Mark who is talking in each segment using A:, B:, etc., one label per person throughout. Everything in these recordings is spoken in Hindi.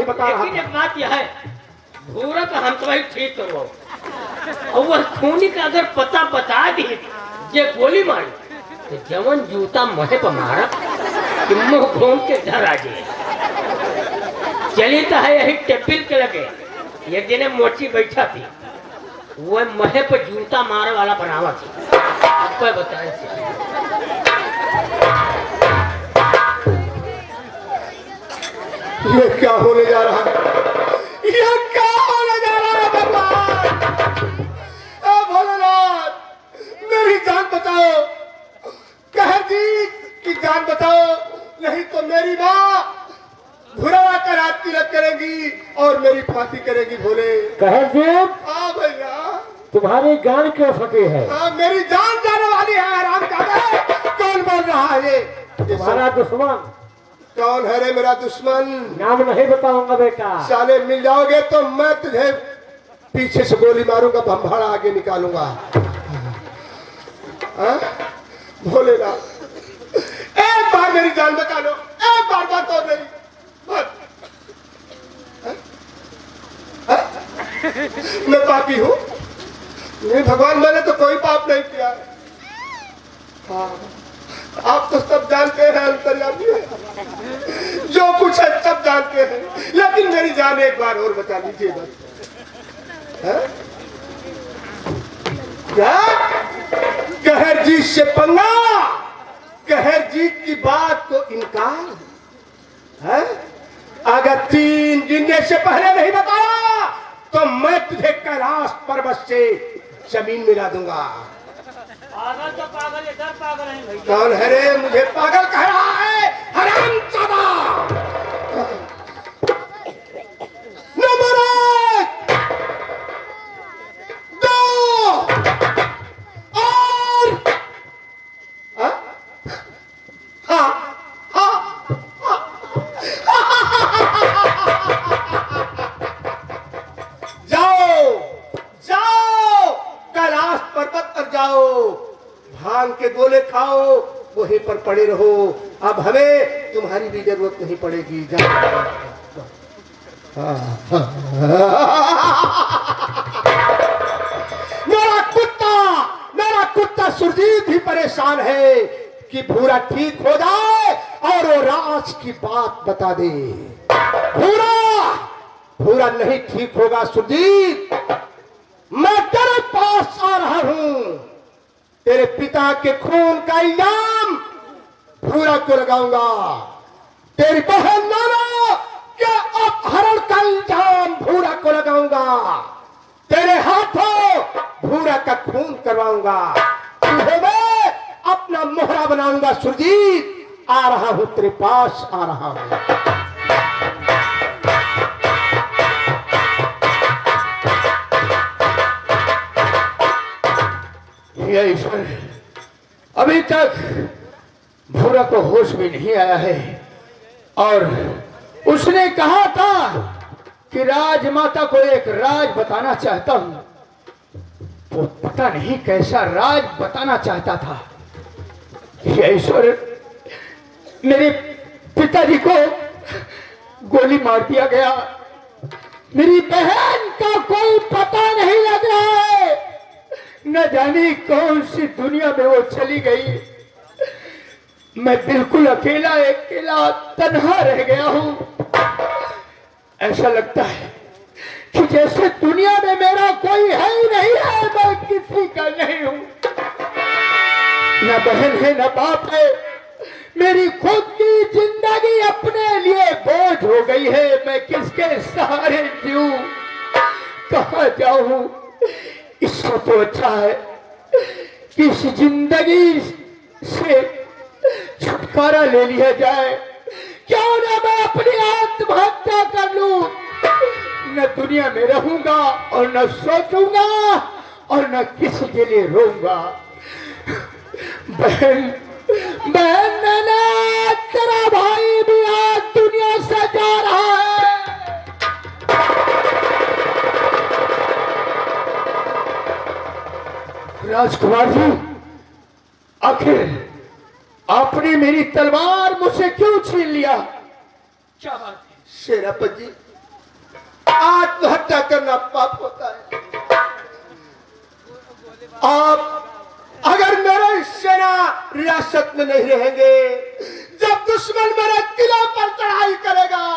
A: नहीं बता रहा।
B: लेकिन एक बात यह है, भूरा का हम तुम्हारी ठीक करो और वह खूनी का अगर पता बता दी ये गोली मारी तो जवन जूता महे पर मारा कि मुंह घूम के घर आ जाए। चली तो है यही टेपिल के लगे एक दिन मोची बैठा थी वो महे पर जूता मारे वाला बनावा थी। आपको बताए
A: ये क्या होने जा रहा है? ये क्या होने जा रहा है भगवान? भोलेनाथ मेरी जान बचाओ, कहर जी की जान बचाओ, नहीं तो मेरी माँ भुरा कर रात तिलक करेगी और मेरी फांसी करेगी। भोले
C: कहर जी
A: हाँ भैया
C: तुम्हारी जान क्यों फटी है?
A: हाँ मेरी जान जाने वाली है। आराम का कौन बोल रहा है? ये
C: तुम्हारा दुश्मन।
A: कौन है रे मेरा दुश्मन?
C: नाम नहीं बताऊंगा बेटा।
A: साले मिल जाओगे तो मैं तुझे पीछे से गोली मारूंगा, भंभाड़ा आगे निकालूंगा। भोलेनाथ एक बार मेरी जान बचा लो, एक बार बात और नहीं। मैं पापी हूँ? नहीं भगवान, मैंने तो कोई पाप नहीं किया। हाँ आप तो सब जानते हैं, अंतर्यामी है, जो कुछ है सब जानते हैं, लेकिन मेरी जान एक बार और बचा लीजिए बस। क्या कहर जी से पंगा? कहर जी की बात को इनकार है? अगर 3 दिन से पहले नहीं बताया तो मैं तुझे कैलाश पर्वत से जमीन मिला दूंगा।
B: पागल तो पागल है, सब पागल है भैया।
A: कौन है रे मुझे पागल कह रहा है? हरामजादा! नंबर 1 2 और जाओ जाओ कैलाश पर्वत पर जाओ, भांग के गोले खाओ, वहीं पर पड़े रहो। अब हमें तुम्हारी भी जरूरत नहीं पड़ेगी। जाओ। मेरा कुत्ता सुरजीत ही परेशान है कि भूरा ठीक हो जाए और वो राज की बात बता दे। भूरा नहीं ठीक होगा सुरजीत। मैं तेरे पास आ रहा हूं, तेरे पिता के खून का इल्जाम भूरा को लगाऊंगा, तेरी बहन नाना के अपहरण का इल्जाम भूरा को लगाऊंगा, तेरे हाथों भूरा का खून करवाऊंगा, तुझे मैं अपना मोहरा बनाऊंगा। सुरजीत आ रहा हूं, तेरे पास आ रहा हूं। ईश्वर, अभी तक भूरा को होश भी नहीं आया है और उसने कहा था कि राजमाता को एक राज बताना चाहता हूं। वो पता नहीं कैसा राज बताना चाहता था। ईश्वर, मेरे पिताजी को गोली मार दिया गया, मेरी बहन का कोई पता नहीं लग रहा है, न जाने कौन सी दुनिया में वो चली गई। मैं बिल्कुल अकेला तन्हा रह गया हूं। ऐसा लगता है कि जैसे दुनिया में मेरा कोई है ही नहीं है, मैं किसी का नहीं हूं। न बहन है न बाप है, मेरी खुद की जिंदगी अपने लिए बोझ हो गई है। मैं किसके सहारे जीऊं, कहां जाऊं? इससे तो अच्छा है कि इस जिंदगी से छुटकारा ले लिया जाए। क्यों ना मैं अपनी आत्महत्या कर लूं? न दुनिया में रहूंगा और न सोचूंगा और न किसी के लिए रोऊंगा। बहन नाना, तेरा भाई भी आज दुनिया से जा रहा है। राजकुमार जी, आखिर आपने मेरी तलवार मुझसे क्यों छीन लिया?
B: क्या बात है?
A: शेरापत जी,
D: आत्महत्या करना पाप होता है। आप अगर मेरे सेना रियासत में नहीं रहेंगे, जब दुश्मन मेरे किले पर चढ़ाई करेगा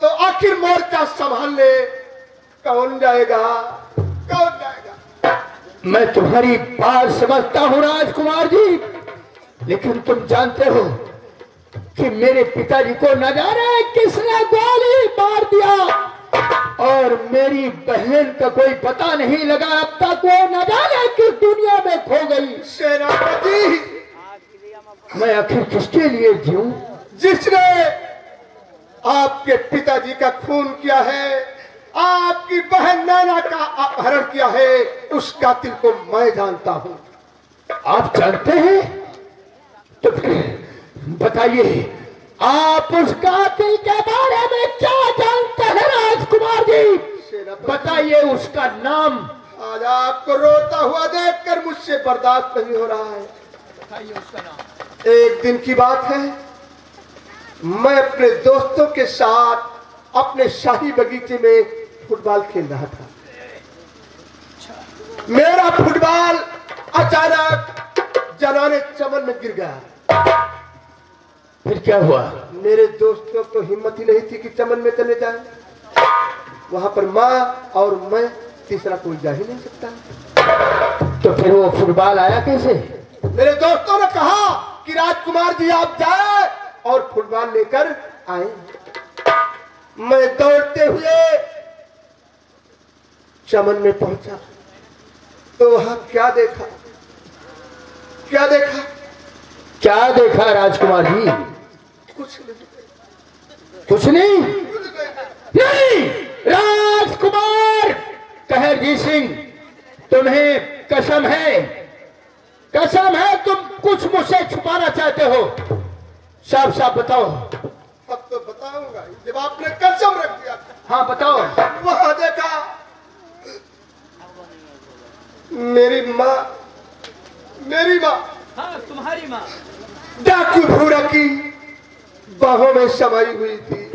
D: तो आखिर मोर्चा संभालने कौन जाएगा? कौन जाएगा?
A: मैं तुम्हारी बात समझता हूं राजकुमार जी, लेकिन तुम जानते हो कि मेरे पिताजी को न जाने किसने गोली मार दिया और मेरी बहन का कोई पता नहीं लगा। अब तक वो न जाने किस दुनिया में खो गई।
D: सेनापति,
A: मैं आखिर किसके लिए जीऊं?
D: जिसने आपके पिताजी का खून किया है, आपकी बहन नैना का अपहरण किया है, उस कातिल को मैं जानता हूं।
A: आप जानते हैं? तो फिर बताइए, आप उस कातिल के बारे में क्या जानते हैं राजकुमार जी? बताइए उसका नाम।
D: आज आपको रोता हुआ देखकर मुझसे बर्दाश्त नहीं हो रहा है।
A: बताइए उसका नाम।
D: एक दिन की बात है, मैं अपने दोस्तों के साथ अपने शाही बगीचे में फुटबॉल खेल रहा था। मेरा फुटबॉल अचानक जनाने चमन में गिर गया।
A: फिर क्या हुआ?
D: मेरे दोस्तों को हिम्मत ही नहीं थी कि चमन में चले जाए। वहां पर माँ और मैं, तीसरा कोई जा ही नहीं सकता।
A: तो फिर वो फुटबॉल आया कैसे?
D: मेरे दोस्तों ने कहा कि राजकुमार जी आप जाए और फुटबॉल लेकर आए। मैं दौड़ते हुए चमन में पहुंचा तो वहां क्या देखा? क्या देखा?
A: क्या देखा राजकुमार जी?
D: कुछ नहीं।
A: कुछ नहीं? नहीं राजकुमार कहरजी सिंह, तुम्हें कसम है, कसम है तुम कुछ मुझसे छुपाना चाहते हो। साफ साफ बताओ।
D: अब तो बताऊंगा जब आपने कसम रख दिया।
A: हाँ बताओ।
D: वहां देखा मेरी माँ, मेरी माँ,
B: हाँ तुम्हारी माँ
D: डाकू भूरा की बाहों में समाई हुई थी।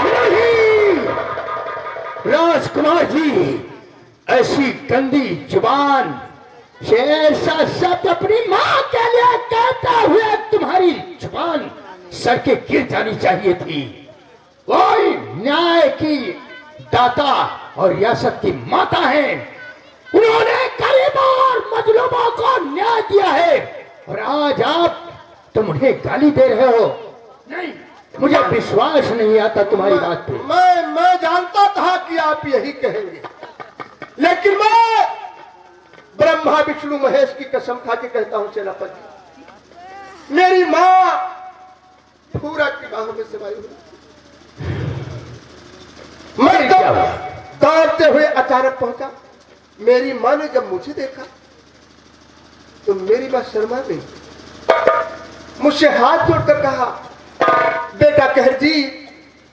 A: नहीं राजकुमार जी, ऐसी गंदी जुबान से ऐसा शब्द अपनी माँ के लिए कहते हुए तुम्हारी जुबान सर के गिर जानी चाहिए थी। कोई न्याय की दाता और रियासत की माता है, उन्होंने गरीबों और मजलूमों को न्याय दिया है और आज तुम उन्हें गाली दे रहे हो। नहीं, मुझे विश्वास नहीं आता तुम्हारी बात पे।
D: मैं जानता था कि आप यही कहेंगे, लेकिन मैं ब्रह्मा विष्णु महेश की कसम खा के कहता हूं सेनापति, मेरी माँ पूरा की बाहों में समाई हुई। मैं दौड़ते हुए अचानक पहुंचा। मेरी माँ ने जब मुझे देखा तो मेरी माँ शर्मा गई, मुझसे हाथ जोड़कर कहा, बेटा कहरजी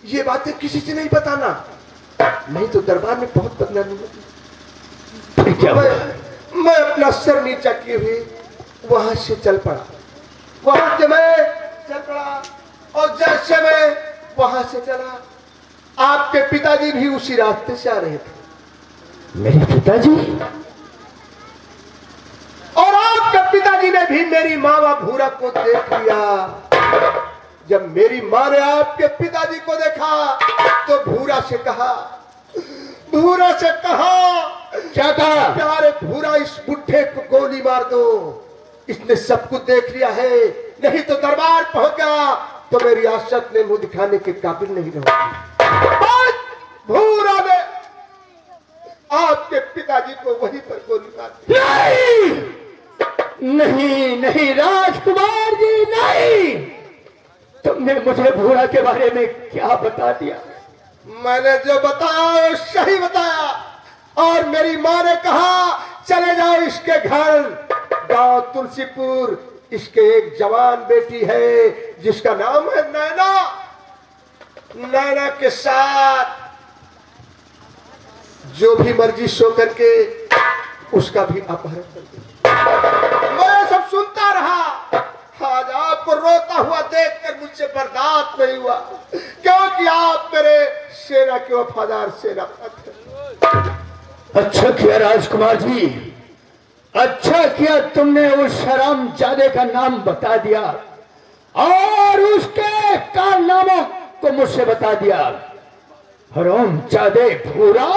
D: ये बातें किसी से नहीं बताना, नहीं तो दरबार में बहुत बदनामी होगी। मैं अपना सर नीचा किए हुए वहां से चल पड़ा। वहां से मैं चल पड़ा और जैसे मैं वहां से चला, आपके पिताजी भी उसी रास्ते से आ रहे थे।
A: मेरे पिताजी?
D: और आपके पिताजी ने भी मेरी माँ व भूरा को देख लिया। जब मेरी माँ ने आपके पिताजी को देखा तो भूरा से कहा,
A: क्या कहा?
D: प्यारे भूरा, इस बुढ़े को गोली मार दो, इसने सब कुछ देख लिया है, नहीं तो दरबार पहुंच गया तो मेरी रियासत में मुंह दिखाने के काबिल नहीं रहोगी। भूरा ने आपके पिताजी को वहीं पर गोली मार दी।
A: नहीं नहीं राजकुमार जी, नहीं, तुमने मुझे भूरा के बारे में क्या बता दिया?
D: मैंने जो बताया वो सही बताया। और मेरी माँ ने कहा चले जाओ इसके घर, गांव तुलसीपुर, इसके एक जवान बेटी है जिसका नाम है नैना, नैना के साथ जो भी मर्जी सो करके उसका भी अपहरण कर दे। मैं सब सुनता रहा। आज आपको रोता हुआ देखकर मुझसे बर्दाश्त नहीं हुआ, क्योंकि आप मेरे सेना के वफादार सेनापति हैं।
A: अच्छा किया राजकुमार जी, अच्छा किया तुमने उस हरामजादे का नाम बता दिया और उसके कारनामों को मुझसे बता दिया। हरामजादे भूरा,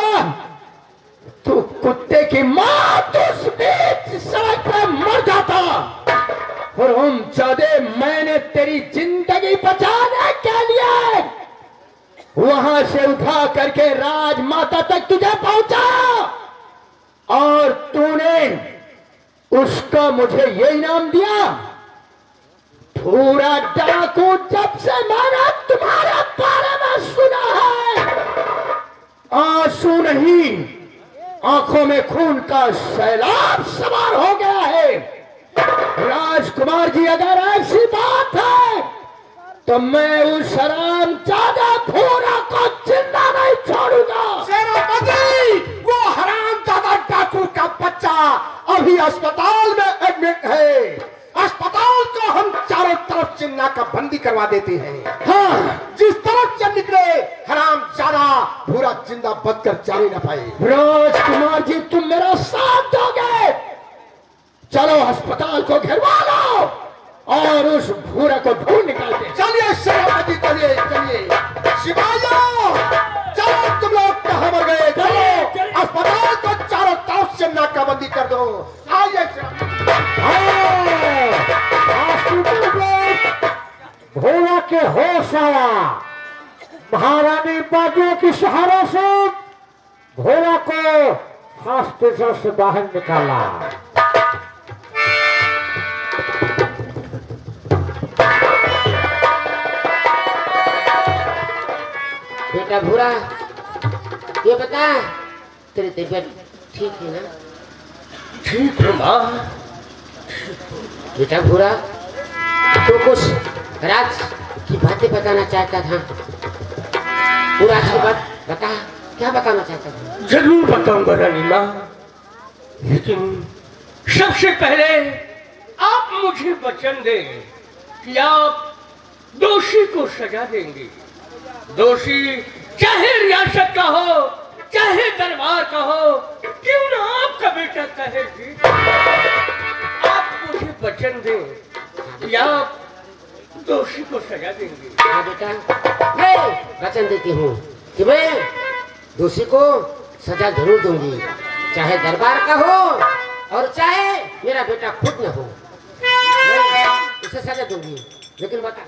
A: तू कुत्ते की मां, तू उस बीच सड़क पे मर जाता। हरामजादे, मैंने तेरी जिंदगी बचाने के लिए वहां से उठा करके राजमाता तक तुझे पहुंचा और तूने उसका मुझे ये इनाम दिया। पूरा डाकू, जब से मैंने तुम्हारे बारे में सुना है, आंसू नहीं, आंखों में खून का सैलाब सवार हो गया है। राजकुमार जी, अगर ऐसी बात है तो मैं उस हरामजादा भूरा को जिंदा नहीं छोड़ूंगा।
D: सेनापति, वो हरामजादा डाकू का बच्चा अभी अस्पताल में एडमिट है। अस्पताल को हम चारों तरफ से नाकाबंदी करवा देते हैं।
A: हाँ,
D: जिस तरफ से निकले हरामजादा भूरा जिंदा बचकर जाने न पाए।
A: राजकुमार जी, तुम मेरा साथ दोगे? चलो अस्पताल को घेरवा लो और उस भूरा को ढूंढ निकालते।
D: चलिए सेनापति, चलिए चलिए। सिपाहियों, चलो, तुम लोग कहाँ मर गए? चलो अस्पताल को चारों तरफ से नाकाबंदी कर दो। आइए
C: भोला के होश आया। महारानी बाजुओं की सहारा से भोला को हॉस्पिटल से बाहर निकाला।
E: बेटा भूरा, ये बता, तेरी तबीयत ठीक है ना?
B: ठीक है माँ।
E: बेटा भूरा, तो कुछ राज की बातें बताना चाहता था। पूरा की बात बता, क्या बताना चाहता था?
B: जरूर बताऊंगा रानी माँ, लेकिन सबसे पहले आप मुझे वचन दें कि आप दोषी को सजा देंगे। दोषी चाहे रियासत का हो, चाहे दरबार का हो, क्यों ना आपका बेटा कहे जी। आप मुझे वचन दें कि आप दोषी को सजा देंगे।
E: हाँ बेटा, मैं वचन देती हूँ कि मैं दोषी को सजा जरूर दूंगी, चाहे दरबार का हो और चाहे मेरा बेटा खुद न हो, मैं उसे सजा दूंगी। लेकिन बता